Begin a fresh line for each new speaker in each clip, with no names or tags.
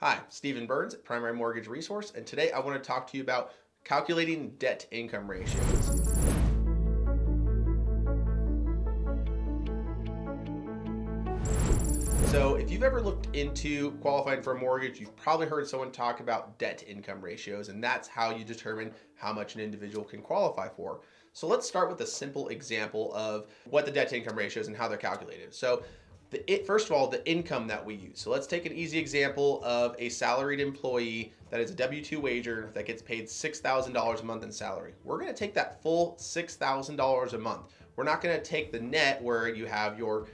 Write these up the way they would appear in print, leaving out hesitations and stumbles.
Hi, Stephen Burns at Primary Mortgage Resource, and today I want to talk to you about calculating debt-income ratios. So if you've ever looked into qualifying for a mortgage, you've probably heard someone talk about debt-income ratios, and that's how you determine how much an individual can qualify for. So let's start with a simple example of what the debt-to-income ratios and how they're calculated. So first of all, the income that we use. So let's take an easy example of a salaried employee that is a W-2 wager that gets paid $6,000 a month in salary. We're going to take that full $6,000 a month. We're not going to take the net where you have your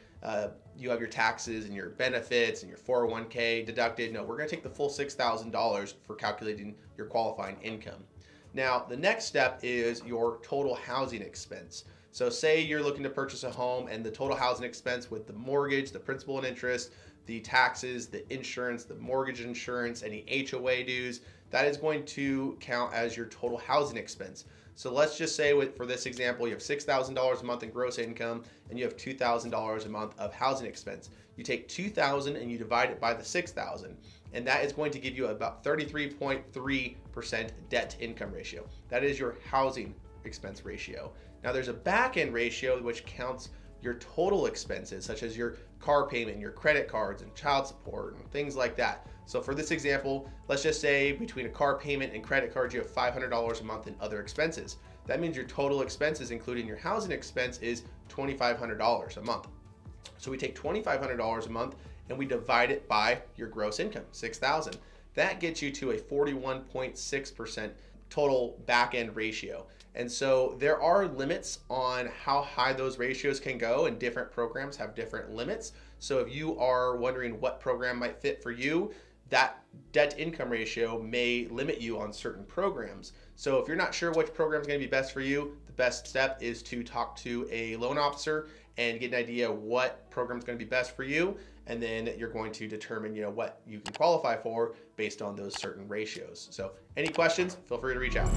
taxes and your benefits and your 401k deducted. No, we're going to take the full $6,000 for calculating your qualifying income. Now, the next step is your total housing expense. So say you're looking to purchase a home and the total housing expense with the mortgage, the principal and interest, the taxes, the insurance, the mortgage insurance, any HOA dues, that is going to count as your total housing expense. So let's just say for this example, you have $6,000 a month in gross income and you have $2,000 a month of housing expense. You take $2,000 and you divide it by the $6,000, and that is going to give you about 33.3% debt to income ratio. That is your housing expense ratio. Now there's a back end ratio which counts your total expenses, such as your car payment, your credit cards, and child support, and things like that. So for this example, let's just say between a car payment and credit cards, you have $500 a month in other expenses. That means your total expenses, including your housing expense, is $2,500 a month. So we take $2,500 a month and we divide it by your gross income, $6,000. That gets you to a 41.6% total back end ratio. And so there are limits on how high those ratios can go, and different programs have different limits. So if you are wondering what program might fit for you, that debt income ratio may limit you on certain programs. So if you're not sure which program is going to be best for you, the best step is to talk to a loan officer and get an idea what program is going to be best for you. And then you're going to determine, what you can qualify for based on those certain ratios. So any questions, feel free to reach out.